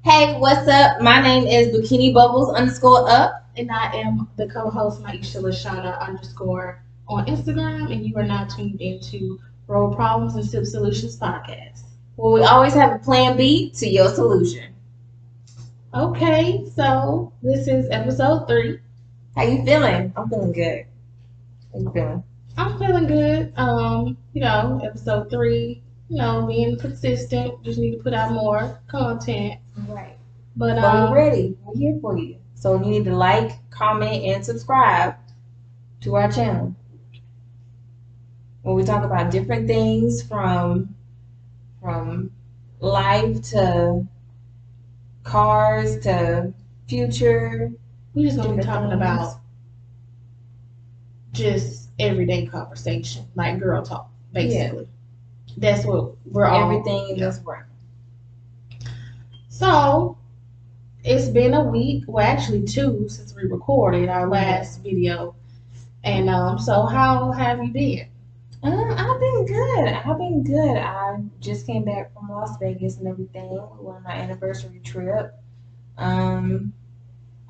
Hey, what's up? My name is Bikini Bubbles _up. And I am the co-host Maisha Lashana _ on Instagram, and you are now tuned into Roll Problems and Sip Solutions podcast. Well, we always have a plan B to your solution. Okay, so this is episode 3. How you feeling? I'm feeling good. How you feeling? I'm feeling good. Episode 3. Being consistent. Just need to put out more content. Right. But we're ready. We're here for you. So you need to like, comment, and subscribe to our channel. When we talk about different things from life to cars to future. We just gonna be talking about just everyday conversation, like girl talk, basically. Yeah. That's what we're all. Everything in this realm. So it's been a week, well, actually 2 since we recorded our last video. And so how have you been? I've been good. I just came back from Las Vegas and everything. We went on our anniversary trip. I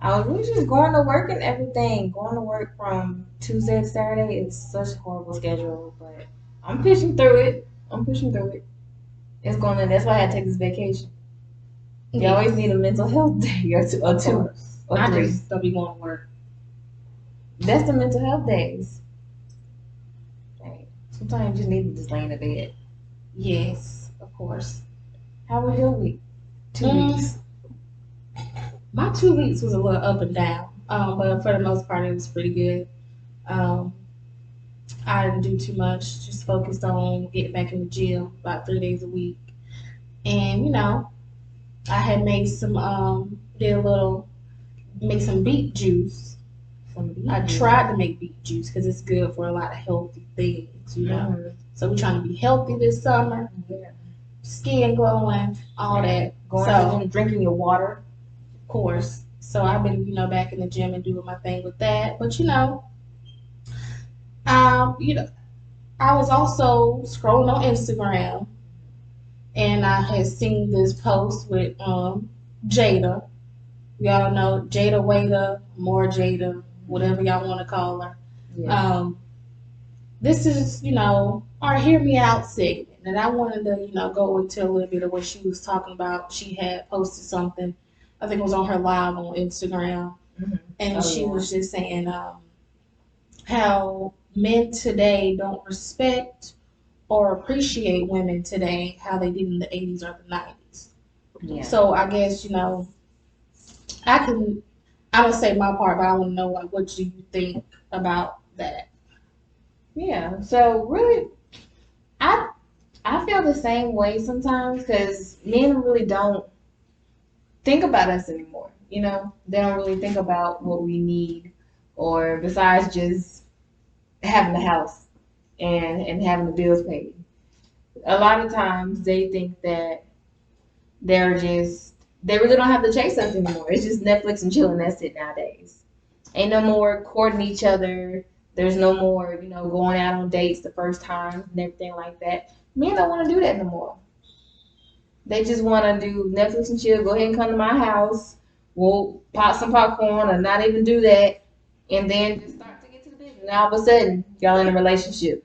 was really just going to work and everything. Going to work from Tuesday to Saturday is such a horrible schedule, but I'm pushing through it. It's going to. That's why I had to take this vacation. You always need a mental health day or two or three. Just don't be going to work. That's the mental health days. Right. Sometimes you just need to just lay in the bed. Yes, of course. How was your week? 2 weeks. My 2 weeks was a little up and down, but for the most part, it was pretty good. I didn't do too much, just focused on getting back in the gym about 3 days a week. And, I had made some, make some beet juice. I tried to make beet juice because it's good for a lot of healthy things, So we're trying to be healthy this summer. Yeah. Skin glowing, all that. Going out and drinking your water. Of course. So I've been, back in the gym and doing my thing with that. But I was also scrolling on Instagram, and I had seen this post with Jayda. Y'all know Jayda Wayda, more Jayda, whatever y'all want to call her. Yeah. This is, our Hear Me Out segment. And I wanted to, go into a little bit of what she was talking about. She had posted something, I think it was on her live on Instagram. Mm-hmm. And she was just saying how men today don't respect or appreciate women today how they did in the 80s or the 90s. Yeah. So I guess, I'm going to say my part, but I want to know, like, what do you think about that? Yeah, so really, I feel the same way sometimes because men really don't think about us anymore. They don't really think about what we need, or besides just having the house and having the bills paid. A lot of times they think that they really don't have to chase us anymore. It's just Netflix and chilling. That's it nowadays. Ain't no more courting each other. There's no more, going out on dates the first time and everything like that. Men don't want to do that no more. They just want to do Netflix and chill. Go ahead and come to my house. We'll pop some popcorn or not even do that. And then just start to get to the business. And all of a sudden, y'all in a relationship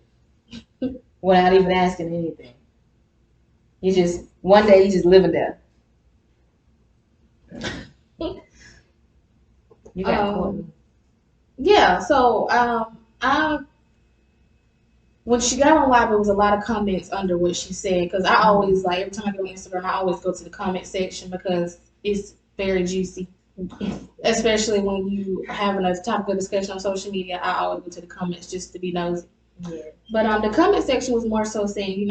without even asking anything. One day you just living there. You got Courtney. Yeah, so when she got on live, there was a lot of comments under what she said, because I always, like, every time I go on Instagram, I always go to the comment section because it's very juicy. Especially when you having a topic of discussion on social media, I always go to the comments just to be nosy. Yeah. But the comment section was more so saying,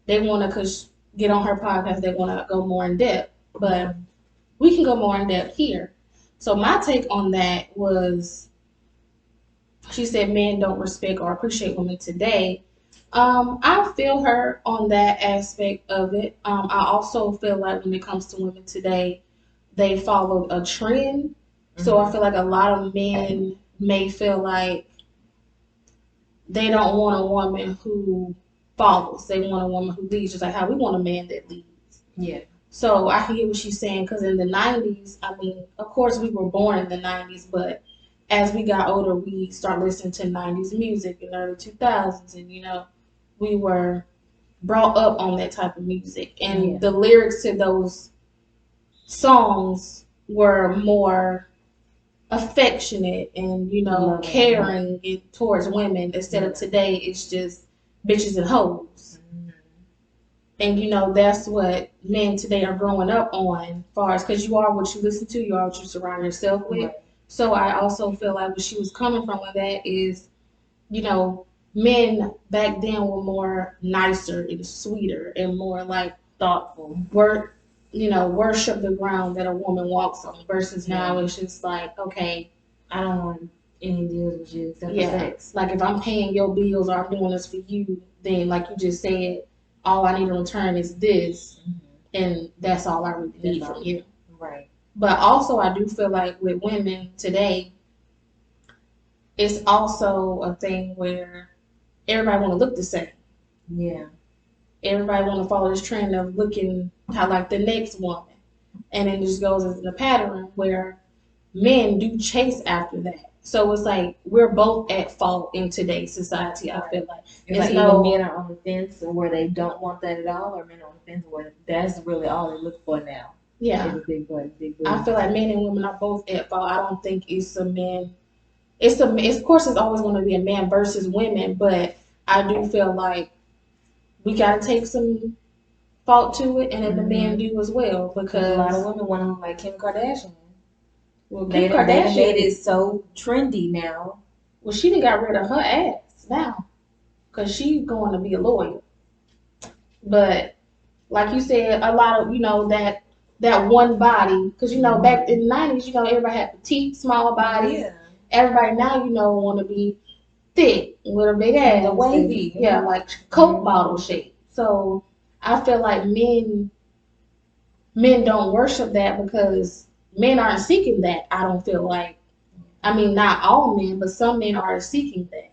they want to get on her podcast, they want to go more in depth, but we can go more in depth here. So my take on that was, she said men don't respect or appreciate women today. I feel her on that aspect of it. I also feel like when it comes to women today, they followed a trend. Mm-hmm. So I feel like a lot of men may feel like they don't want a woman who follows. They want a woman who leads, just like how we want a man that leads. Yeah. So I can get what she's saying because in the 90s, I mean, of course we were born in the 90s, but as we got older, we start listening to 90s music in the early 2000s, and we were brought up on that type of music, and the lyrics to those songs were more affectionate and caring towards women instead of today it's just bitches and hoes. And that's what men today are growing up on, far as because you are what you listen to, you are what you surround yourself with. So I also feel like what she was coming from with that is, men back then were more nicer and sweeter and more like thoughtful. Worship the ground that a woman walks on versus now it's just like, okay, I don't want any deals with you except for sex. Like if I'm paying your bills or I'm doing this for you, then like you just said, all I need in return is this, and that's all I really need from you. Right. But also I do feel like with women today, it's also a thing where everybody want to look the same. Yeah. Everybody want to follow this trend of looking how like the next woman. And then it just goes into the pattern where men do chase after that. So it's like we're both at fault in today's society, I feel like. It's like either men are on the fence where they don't want that at all, or men are on the fence where that's really all they look for now. Yeah. It's a big butt, big booty. I feel like men and women are both at fault. I don't think it's a man. Of course, it's always going to be a man versus women, but I do feel like we got to take some fault to it, and then the men do as well, because a lot of women want to look like Kim Kardashian. Well, Kim Kardashian made it so trendy now. Well, she done got rid of her ass now, because she's going to be a lawyer. But like you said, a lot of that one body, because back in the 90s, everybody had petite, small bodies. Yeah. Everybody now want to be thick with a big ass, wavy, like Coke bottle shape. So I feel like men don't worship that because men aren't seeking that. I don't feel like. I mean, not all men, but some men are seeking that.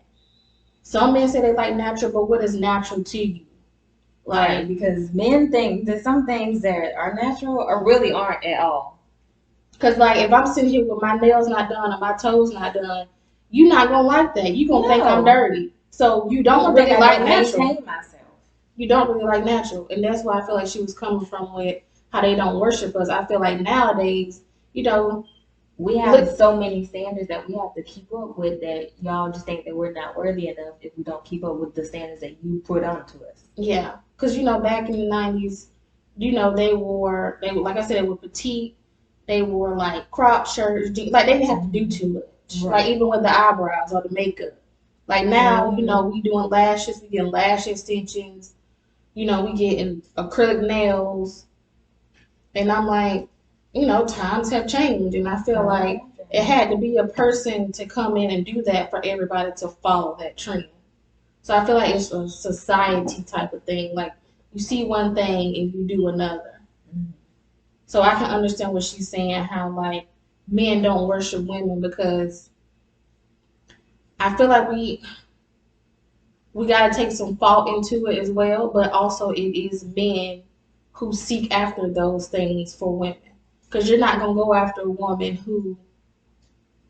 Some men say they like natural, but what is natural to you? Like, because men think that some things that are natural or really aren't at all. Because, like, if I'm sitting here with my nails not done or my toes not done, you're not going to like that. You're going to think I'm dirty. So you don't really like natural. You don't really like natural. And that's why I feel like she was coming from with how they don't worship us. I feel like nowadays, we have so many standards that we have to keep up with that y'all just think that we're not worthy enough if we don't keep up with the standards that you put onto us. Yeah. Because, back in the 90s, they were, like I said, they were petite. They wore like crop shirts. Like they didn't have to do too much. Right. Like even with the eyebrows or the makeup. Like now, we doing lashes. We getting lash extensions. We getting acrylic nails. And I'm like, times have changed. And I feel like it had to be a person to come in and do that for everybody to follow that trend. So I feel like it's a society type of thing. Like you see one thing and you do another. So I can understand what she's saying, how like men don't worship women, because I feel like we got to take some fault into it as well, but also it is men who seek after those things for women. Because you're not going to go after a woman who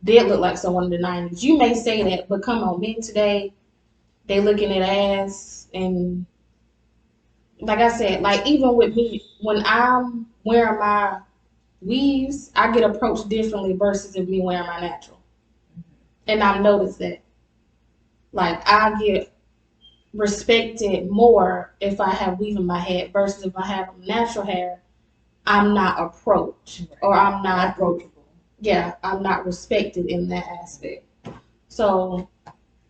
did look like someone in the 90s. You may say that, but come on, men today, they looking at ass, and like I said, like even with me, when I'm wearing my weaves, I get approached differently versus if me wearing my natural. And I've noticed that. Like I get respected more if I have weave in my head versus if I have natural hair, I'm not approached or I'm not approachable. Yeah, I'm not respected in that aspect. So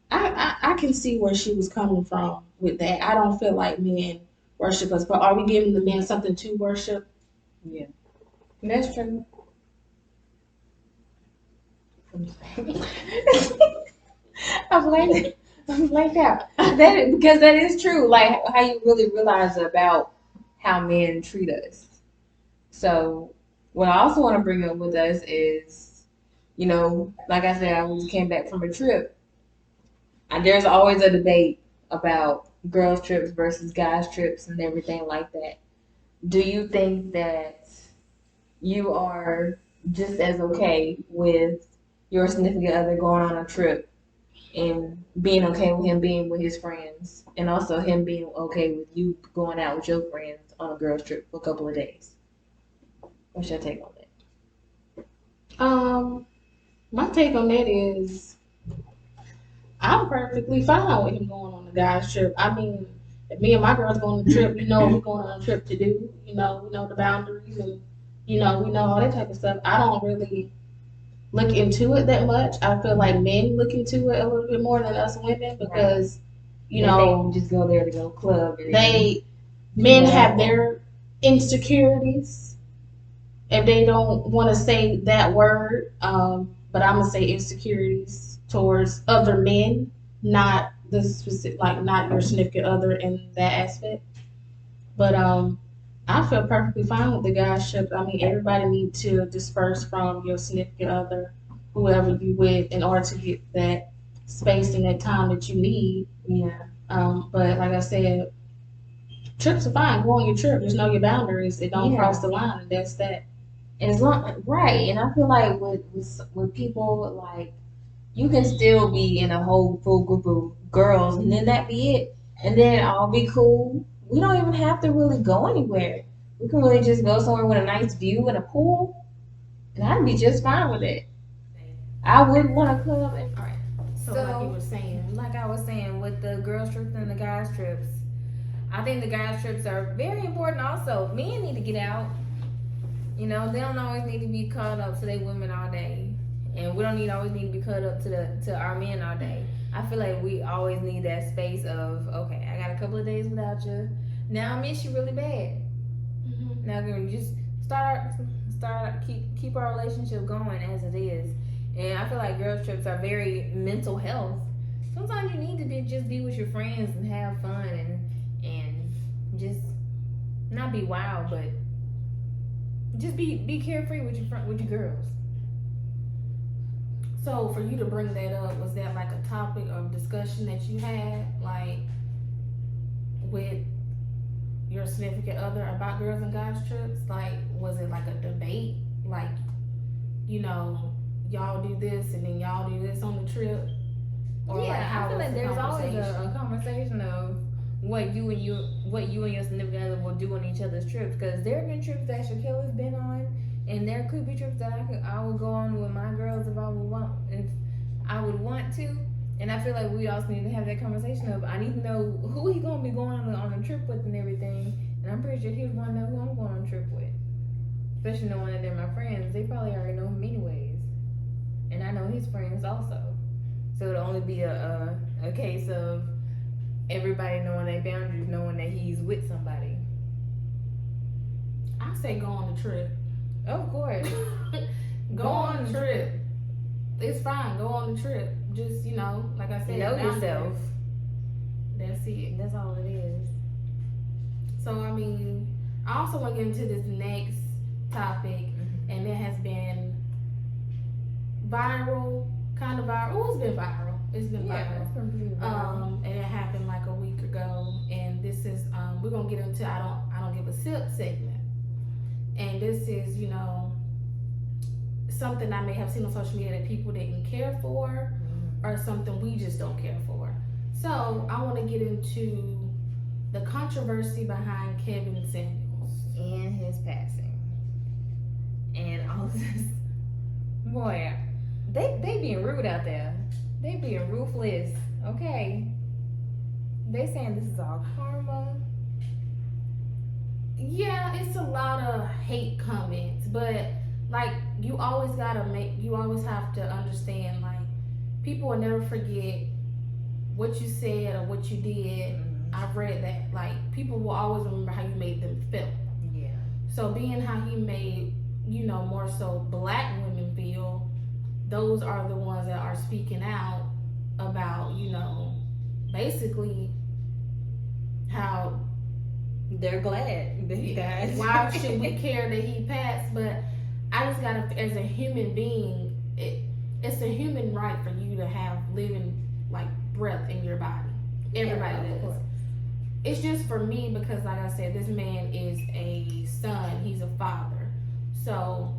I can see where she was coming from with that. I don't feel like men worship us, but are we giving the men something to worship? Yeah. That's true. I'm like that. Because that is true. Like how you really realize about how men treat us. So what I also want to bring up with us is, like I said, I came back from a trip. And there's always a debate about girls' trips versus guys' trips and everything like that. do you think that you are just as okay with your significant other going on a trip and being okay with him being with his friends, and also him being okay with you going out with your friends on a girls trip for a couple of days? What's your take on that? My take on that is I'm perfectly fine with him going on the guys trip. I mean, if me and my girls go on the trip, you know what we're going on a trip to do. You know, we know the boundaries and we know all that type of stuff. I don't really look into it that much. I feel like men look into it a little bit more than us women because they just go there to go club. Men have their insecurities if they don't want to say that word. But I'm gonna say insecurities towards other men, not the specific, like not your significant other in that aspect. But I feel perfectly fine with the guys trip. I mean, everybody needs to disperse from your significant other, whoever you with, in order to get that space and that time that you need. Yeah. But like I said, trips are fine. Go on your trip. Just know your boundaries. It don't cross the line, and that's that. As long right, and I feel like with people, like, you can still be in a whole full group of girls, and then that be it, and then all be cool. We don't even have to really go anywhere. We can really just go somewhere with a nice view and a pool, and I'd be just fine with it. I would want to club. And, all right. So like you were saying, like I was saying, with the girls trips and the guys trips, I think the guys trips are very important. Also, men need to get out. You know, they don't always need to be caught up to their women all day, and we don't always need to be caught up to our men all day. I feel like we always need that space of, okay, I got a couple of days without you. Now I miss you really bad. Mm-hmm. Now we're gonna just keep our relationship going as it is. And I feel like girls trips are very mental health. Sometimes you need to just be with your friends and have fun and just not be wild, but just be carefree with your girls. So for you to bring that up, was that like a topic of discussion that you had, like with your significant other about girls and guys trips? Like, was it like a debate? Like, y'all do this and then y'all do this on the trip? Or yeah, like how I feel like there's always a conversation of what you and your significant other will do on each other's trips, because there have been trips that Shaquille has been on, and there could be trips that I would go on with my girls if I would want to. And I feel like we also need to have that conversation of, I need to know who he's gonna be going on a trip with and everything, and I'm pretty sure he would want to know who I'm going on a trip with, especially knowing that they're my friends. They probably already know him anyways, and I know his friends also, so it'll only be a case of everybody knowing their boundaries, knowing that he's with somebody. I say go on the trip. Of course. Go on the trip. It's fine. Go on the trip. Just, like I said, know yourself. That's it. That's all it is. So, I mean, I also want to get into this next topic, and it has been viral, kind of viral. Oh, it's been viral. It's been viral. It's been pretty viral. And it happened like a week ago. And this is we're gonna get into I don't give a sip segment. And this is, something I may have seen on social media that people didn't care for, or something we just don't care for. So I want to get into the controversy behind Kevin Samuels and his passing, and all of this. Boy, they being rude out there. They being ruthless. Okay, they saying this is all karma. Yeah, it's a lot of hate comments, but like you always have to understand, like, people will never forget what you said or what you did. I've read that, like, people will always remember how you made them feel. Yeah. So being how he made, more so black women feel, those are the ones that are speaking out about, basically how they're glad that he died. Why should we care that he passed? But I just gotta, as a human being, it's a human right for you to have living, like, breath in your body. Everybody does. it's just for me because, like I said, this man is a son. He's a father. So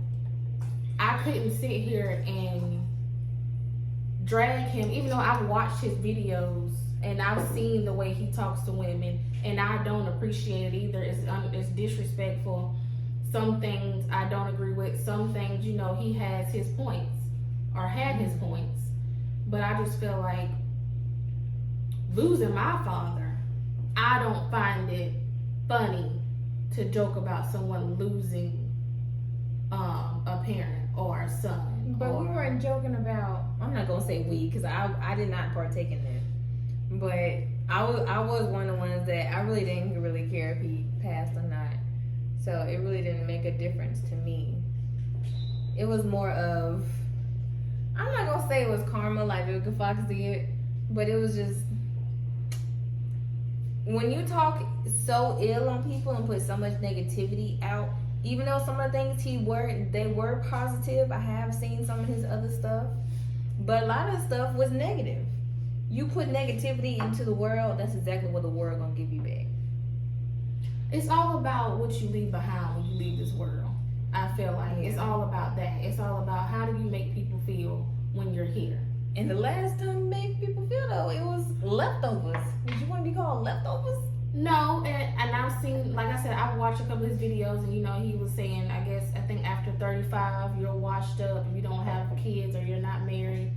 I couldn't sit here and drag him, even though I've watched his videos and I've seen the way he talks to women, and I don't appreciate it either. It's disrespectful. Some things I don't agree with. Some things, you know, he has his points or had his points. But I just feel like losing my father, I don't find it funny to joke about someone losing a parent or a son. But we weren't joking about. I'm not gonna say we, because I did not partake in that. But I was one of the ones that I really didn't really care if he passed or not. So it really didn't make a difference to me. It was more of, I'm not gonna say it was karma like Vivica Fox did, but it was just, when you talk so ill on people and put so much negativity out, even though some of the things they were positive, I have seen some of his other stuff, but a lot of the stuff was negative. You put negativity into the world, that's exactly what the world gonna give you back. It's all about what you leave behind when you leave this world. I feel like it's all about that. It's all about how do you make people feel when you're here. And the last time you made people feel though, it was leftovers. Did you want to be called leftovers? No, and I've seen, like I said, I've watched a couple of his videos, and you know, he was saying, I think after 35, you're washed up, you don't have kids, or you're not married.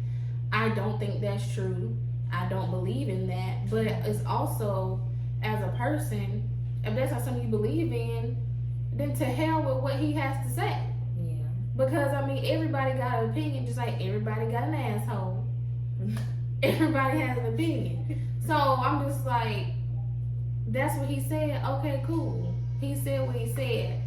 I don't think that's true. I don't believe in that. But it's also, as a person, if that's not something you believe in, then to hell with what he has to say. Yeah. Because, I mean, everybody got an opinion, just like everybody got an asshole. Everybody has an opinion. So I'm just like, that's what he said. Okay, cool. He said what he said.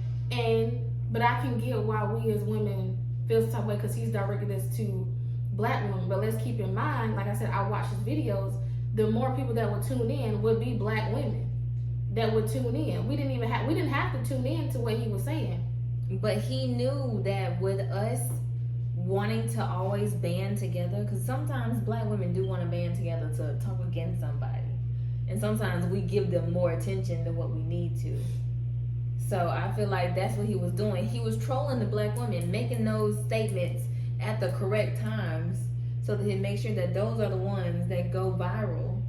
But I can get why we as women feel some type of way, because he's directed this to black women. But let's keep in mind, like I said, I watch his videos. The more people that would tune in would be black women that would tune in. We didn't have to tune in to what he was saying. But he knew that with us wanting to always band together, because sometimes black women do want to band together to talk against somebody. And sometimes we give them more attention than what we need to. So I feel like that's what he was doing. He was trolling the black women, making those statements at the correct times so that he'd make sure that those are the ones that go viral.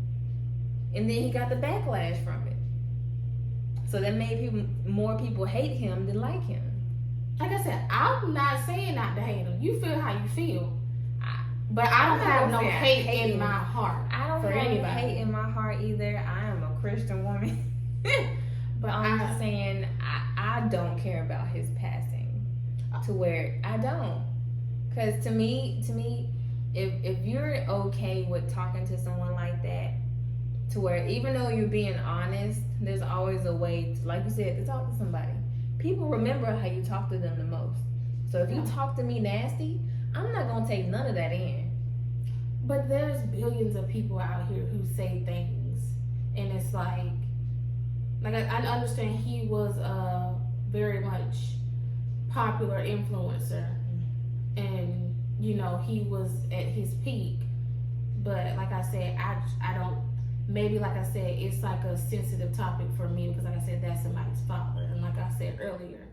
And then he got the backlash from it. So that made more people hate him than like him. Like I said, I'm not saying not to hate him. You feel how you feel. But I don't have no hate in my heart. I don't have hate in my heart either. I am a Christian woman. But I'm just saying, I don't care about his passing to where I don't. Because to me, if you're okay with talking to someone like that, to where even though you're being honest, there's always a way to, like you said, to talk to somebody. People remember how you talk to them the most. So if you talk to me nasty, I'm not going to take none of that in. But there's billions of people out here who say things. And it's like I understand he was a very much popular influencer. And, you know, he was at his peak. But like I said, I don't, maybe like I said, it's like a sensitive topic for me because like I said, that's somebody's father. And like I said earlier,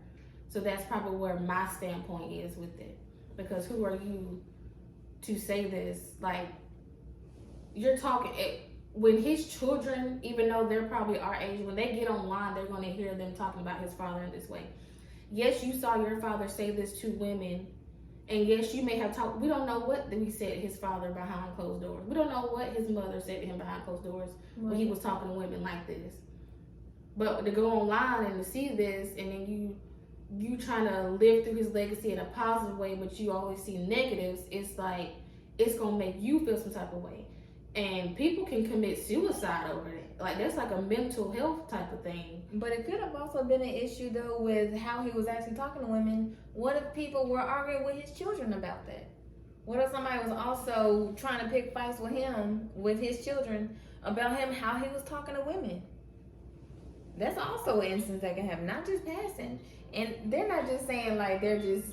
so that's probably where my standpoint is with it. Because who are you to say this? Like, you're talking, when his children, even though they're probably our age, when they get online, they're going to hear them talking about his father in this way. Yes, you saw your father say this to women. And yes, you may have talked, we don't know what he said to his father behind closed doors. We don't know what his mother said to him behind closed doors when he was talking to women like this. But to go online and to see this, and then you trying to live through his legacy in a positive way, but you always see negatives, it's like, it's going to make you feel some type of way. And people can commit suicide over it. Like, that's like a mental health type of thing. But it could have also been an issue, though, with how he was actually talking to women. What if people were arguing with his children about that? What if somebody was also trying to pick fights with him, with his children, about him, how he was talking to women? That's also an instance that can happen, not just passing. And they're not just saying, like, they're just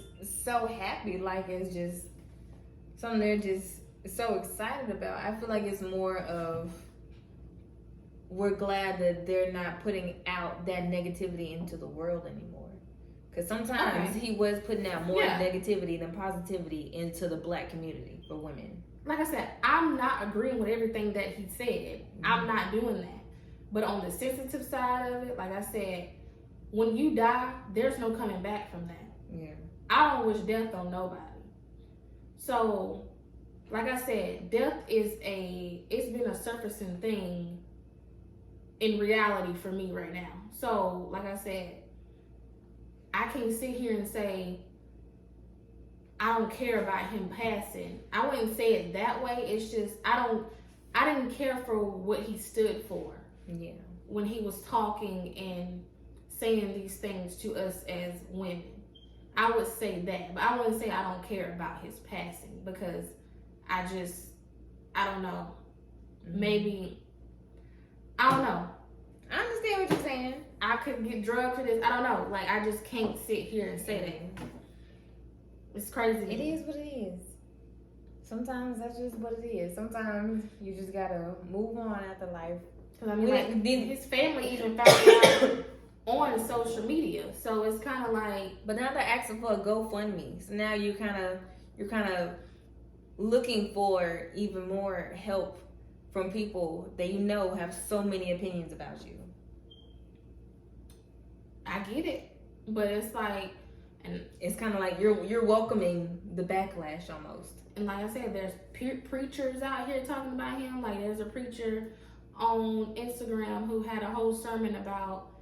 so happy, like it's just something they're just so excited about. I feel like it's more of we're glad that they're not putting out that negativity into the world anymore. Because sometimes he was putting out more negativity than positivity into the black community for women. Like I said, I'm not agreeing with everything that he said. I'm not doing that. But on the sensitive side of it, like I said, when you die, there's no coming back from that. Yeah. I don't wish death on nobody. So, like I said, death it's been a surfacing thing in reality for me right now. So, like I said, I can't sit here and say I don't care about him passing. I wouldn't say it that way. It's just I didn't care for what he stood for. Yeah. When he was talking and saying these things to us as women. I would say that, but I wouldn't say I don't care about his passing because I don't know. Maybe, I don't know. I understand what you're saying. I could get drugged for this. I don't know. Like, I just can't sit here and say that. It's crazy. It is what it is. Sometimes that's just what it is. Sometimes you just gotta move on after life. Because, I mean, his family even found out on social media, so it's kind of like. But now they're asking for a GoFundMe, so now you're kind of looking for even more help from people that you know have so many opinions about you. I get it, but it's like, and it's kind of like you're welcoming the backlash almost. And like I said, there's preachers out here talking about him. Like there's a preacher on Instagram who had a whole sermon about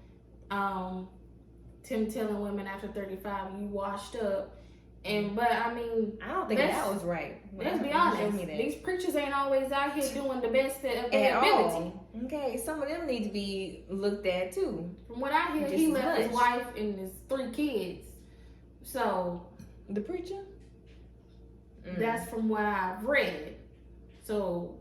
Tim telling women after 35 you washed up. But I mean, I don't think that was right. Let's be honest. These preachers ain't always out here doing the best of their ability. Okay, some of them need to be looked at too. From what I hear, he left his wife and his 3 kids. So the preacher? That's from what I've read. So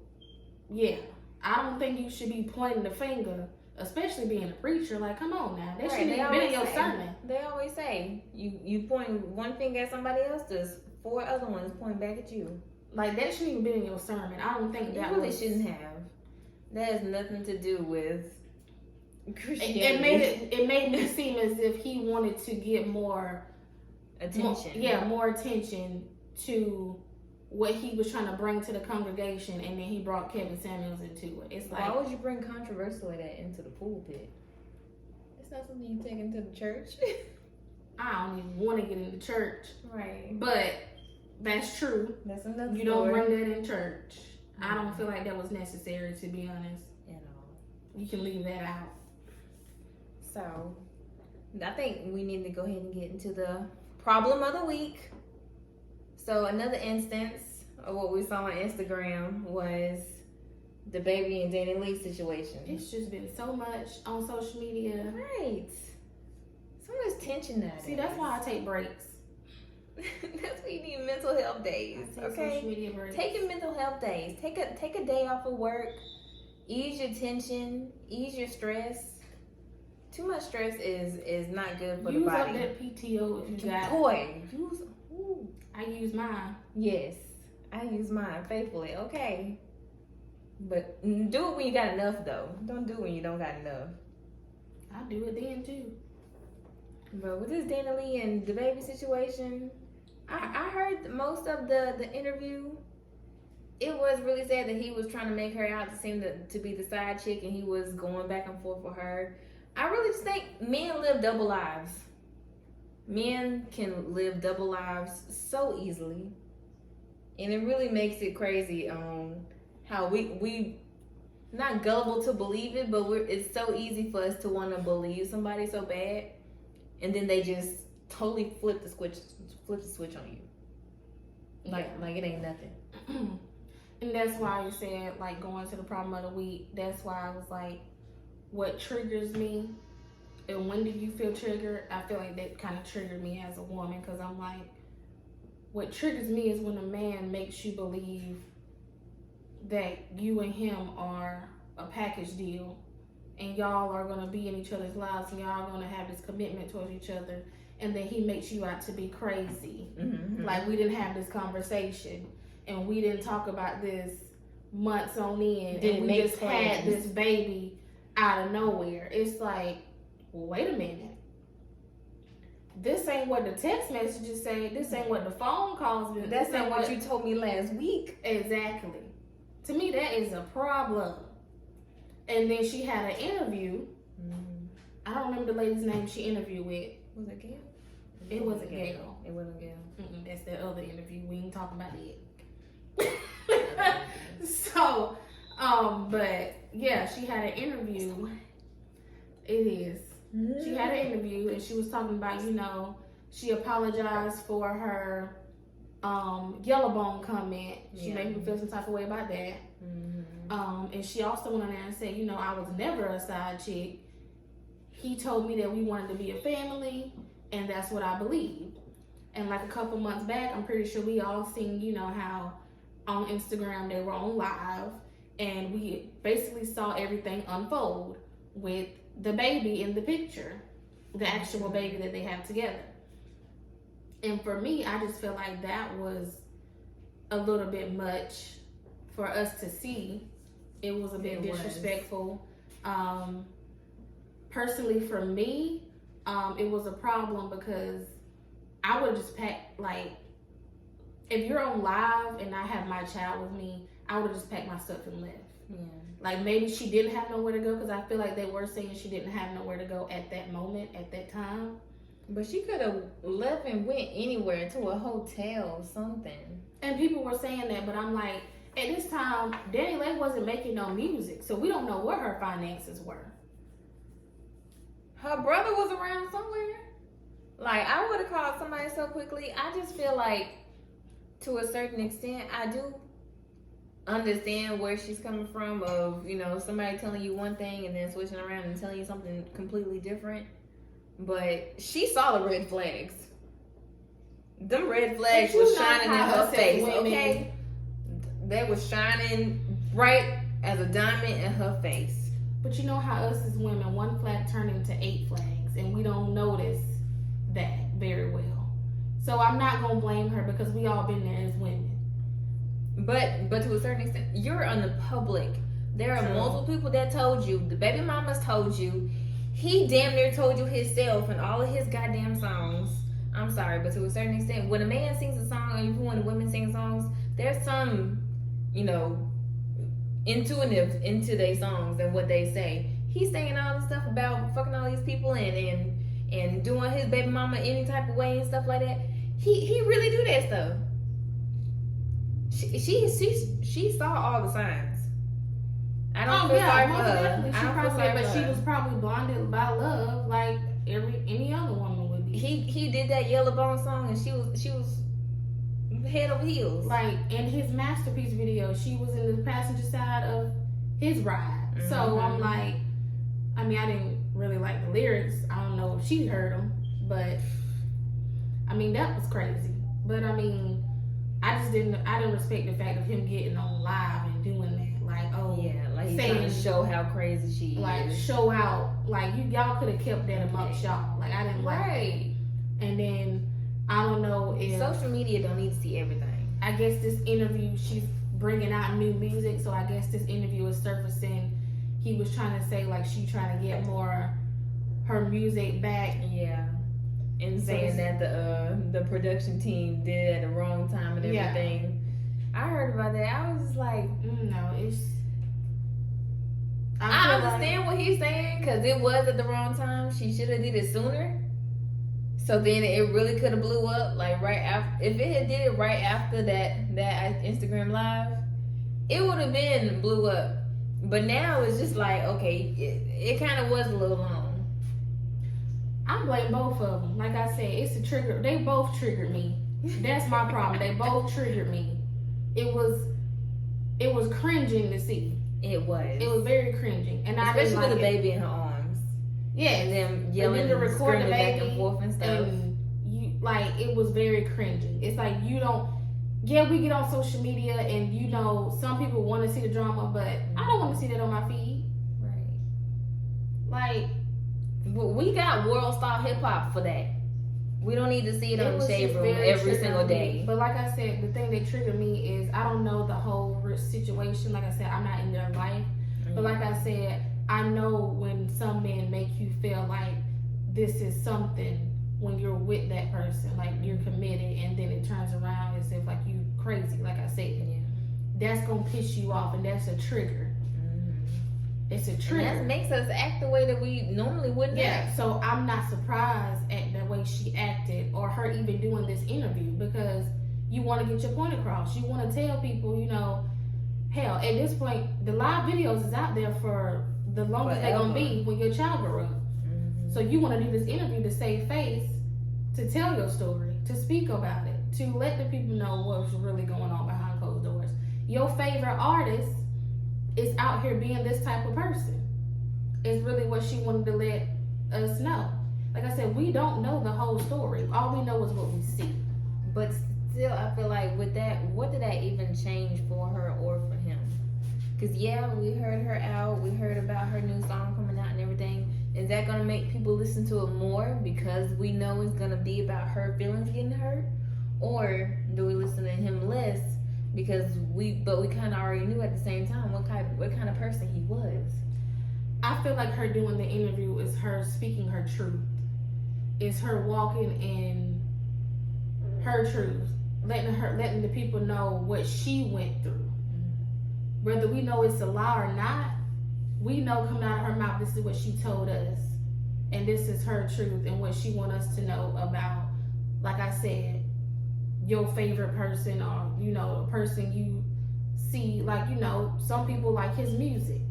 yeah, I don't think you should be pointing the finger, especially being a preacher. Like, come on now. That shouldn't have been in your sermon. They always say, you point one finger at somebody else, there's 4 other ones pointing back at you. Like, that shouldn't even been in your sermon. I don't think that really shouldn't have. That has nothing to do with Christianity. It made me seem as if he wanted to get more attention. More attention to what he was trying to bring to the congregation, and then he brought Kevin Samuels into it. It's like, why would you bring controversy like that into the pulpit? It's not something you take into the church. I don't even want to get into church. Right. But that's true. That's another You don't bring that in church. I don't feel like that was necessary, to be honest. At all. You can leave that out. So, I think we need to go ahead and get into the problem of the week. So another instance of what we saw on Instagram was DaBaby and Dani Leigh situation. It's just been so much on social media. Right. So much tension nowadays. See, that's why I take breaks. That's why you need mental health days. Okay. Social media breaks. Take your mental health days. Take a day off of work. Ease your tension. Ease your stress. Too much stress is not good for the body. Use up that PTO if you got. Boy, I use mine. Yes, I use mine faithfully. Okay, but do it when you got enough, though. Don't do it when you don't got enough. I do it then too. But with this Dani Leigh and DaBaby situation, I heard most of the interview. It was really sad that he was trying to make her out to seem to be the side chick, and he was going back and forth with her. I really just think men live double lives. Men can live double lives so easily, and it really makes it crazy on how we not gullible to believe it, but it's so easy for us to want to believe somebody so bad, and then they just totally flip the switch on you, like it ain't nothing. And that's why you said, like, going to the problem of the week. That's why I was like, what triggers me? And when did you feel triggered? I feel like that kind of triggered me as a woman, because I'm like, what triggers me is when a man makes you believe that you and him are a package deal, and y'all are going to be in each other's lives, and y'all are going to have this commitment towards each other, and then he makes you out to be crazy. Mm-hmm. Like, we didn't have this conversation, and we didn't talk about this months on end, and we just had this baby out of nowhere. It's like, well, wait a minute. This ain't what the text messages say. This ain't what the phone calls. That's not what you told me last week. Exactly. To me, that is a problem. And then she had an interview. I don't remember the lady's name she interviewed with. Was it Gail? It wasn't Gail. It wasn't Gail. That's the other interview. We ain't talking about it. So, but yeah, she had an interview. It is. She had an interview and she was talking about, you know, she apologized for her yellow bone comment. She made me feel some type of way about that. And she also went on there and said, you know, I was never a side chick. He told me that we wanted to be a family, and that's what I believed. And like a couple months back, I'm pretty sure we all seen, you know, how on Instagram they were on live, and we basically saw everything unfold with the baby in the picture, the actual baby that they have together. And for me, I just feel like that was a little bit much for us to see. It was a bit disrespectful. Personally, for me, it was a problem because I would just pack, like, if you're on live and I have my child with me, I would have just packed my stuff and left. Yeah. Like, maybe she didn't have nowhere to go, because I feel like they were saying she didn't have nowhere to go at that moment, at that time. But she could have left and went anywhere, to a hotel or something. And people were saying that, but I'm like, at this time, Dani Leigh wasn't making no music, so we don't know what her finances were. Her brother was around somewhere. Like, I would have called somebody so quickly. I just feel like, to a certain extent, I do understand where she's coming from, of, you know, somebody telling you one thing and then switching around and telling you something completely different. But she saw the red flags. Them red flags was shining in her face, okay? They was shining bright as a diamond in her face. But you know how us as women, one flag turned into 8 flags, and we don't notice that very well. So I'm not gonna blame her, because we all been there as women. But to a certain extent, you're on the public. There are multiple people that told you. The baby mamas told you. He damn near told you himself in all of his goddamn songs. I'm sorry, but to a certain extent, when a man sings a song, or even when a woman sings songs, there's some, you know, intuitive into their songs and what they say. He's saying all this stuff about fucking all these people and doing his baby mama any type of way and stuff like that. He really do that stuff. She saw all the signs. I don't feel sorry for her. She probably, but she was probably blinded by love, like any other woman would be. He did that Yellow Bone song, and she was head over heels. Like in his masterpiece video, she was in the passenger side of his ride. Mm-hmm. So I'm like, I mean, I didn't really like the lyrics. I don't know if she heard them, but I mean, that was crazy. But I mean, I didn't respect the fact of him getting on live and doing that. Like, oh yeah, like he's trying to show how crazy she like, is. Show out. Like, y'all could have kept that a mugshot. Like, I didn't like it. And then I don't know if social media don't need to see everything. I guess this interview, she's bringing out new music, so I guess this interview is surfacing. He was trying to say, like, she trying to get more her music back. Yeah. And saying that the production team did it at the wrong time and everything. Yeah. I heard about that. I was just like, no, it's. I understand what he's saying, because it was at the wrong time. She should have did it sooner. So then it really could have blew up, like right after. If it had did it right after that Instagram live, it would have been blew up. But now it's just like, okay, it kind of was a little long. I blame both of them. Like I said, it's a trigger. They both triggered me. That's my problem. They both triggered me. It was cringing to see. It was very cringing, and especially with the baby in her arms. Yeah, and them yelling and screaming back and forth and stuff. And like, it was very cringing. It's like, you don't. Yeah, we get on social media, and you know, some people want to see the drama, but I don't want to see that on my feed. Right. Like, we got world star hip hop for that. We don't need to see it on the shade room every single day. But like I said, the thing that triggered me is I don't know the whole situation. Like I said, I'm not in their life. Mm-hmm. But like I said, I know when some men make you feel like this is something when you're with that person, like you're committed, and then it turns around as if like you crazy, like I said. Yeah. That's gonna piss you off, and that's a trigger. It's a trigger. And that makes us act the way that we normally wouldn't act. So I'm not surprised at the way she acted or her even doing this interview, because you want to get your point across. You want to tell people, you know, hell, at this point, the live videos is out there for the longest they're going to be when your child grow up. So you want to do this interview to save face, to tell your story, to speak about it, to let the people know what's really going on behind closed doors. Your favorite artist is out here being this type of person. Is really what she wanted to let us know. Like I said, we don't know the whole story. All we know is what we see. But still, I feel like with that, what did that even change for her or for him? Because yeah, we heard her out. We heard about her new song coming out and everything. Is that going to make people listen to it more because we know it's going to be about her feelings getting hurt? Or do we listen to him less because we kind of already knew at the same time what kind of person he was? I feel like her doing the interview is her speaking her truth. It's her walking in her truth, letting the people know what she went through. Whether we know it's a lie or not, we know coming out of her mouth, this is what she told us, and this is her truth and what she wants us to know about, like I said, your favorite person, or you know, a person you see, like, you know, some people like his music.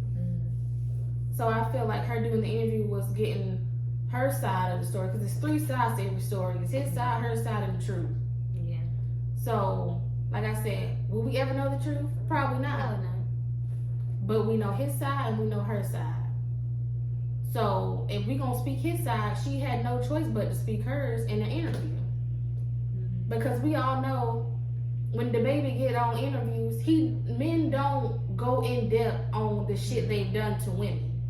So I feel like her doing the interview was getting her side of the story, because it's three sides to every story. It's his side, her side, and the truth. Yeah. So, like I said, will we ever know the truth? Probably not. Probably not. But we know his side and we know her side. So if we gonna speak his side, she had no choice but to speak hers in the interview. Because we all know when DaBaby get on interviews, men don't go in depth on the shit they've done to women.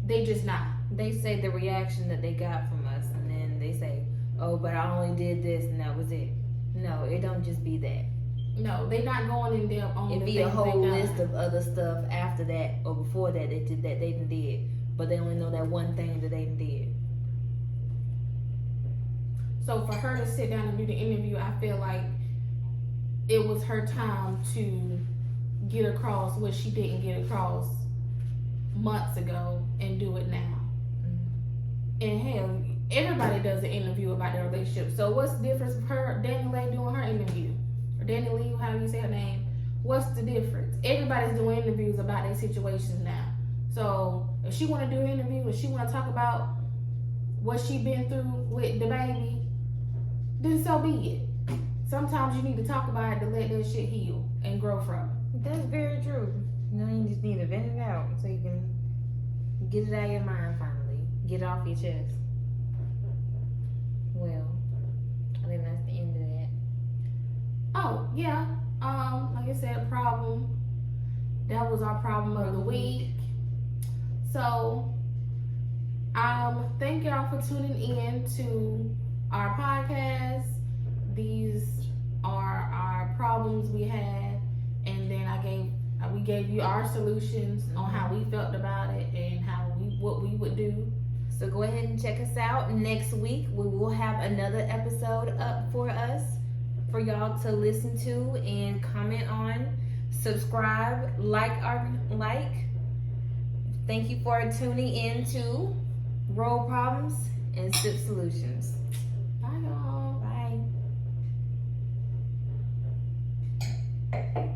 They just not. They say the reaction that they got from us, and then they say, "Oh, but I only did this, and that was it." No, it don't just be that. No, they not going in depth on. It'd be a whole list of other stuff after that or before that they did, but they only know that one thing that they did. So for her to sit down and do the interview, I feel like it was her time to get across what she didn't get across months ago and do it now. And hell, everybody does an interview about their relationship. So what's the difference with her, Dani Leigh, doing her interview? Or Dani Leigh, how you say her name? What's the difference? Everybody's doing interviews about their situations now. So if she want to do an interview, if she want to talk about what she been through with DaBaby, then so be it. Sometimes you need to talk about it to let that shit heal and grow from it. That's very true. You just need to vent it out so you can get it out of your mind finally. Get it off your chest. Well, I think that's the end of that. Oh, yeah. Like I said, problem. That was our problem of the week. So, thank y'all for tuning in to our podcast. These are our problems we had, and then we gave you our solutions on how we felt about it and what we would do. So go ahead and check us out. Next week we will have another episode up for us for y'all to listen to and comment on. Subscribe, like. Thank you for tuning in to Roll Problems and Sip Solutions. Bye, y'all. Bye.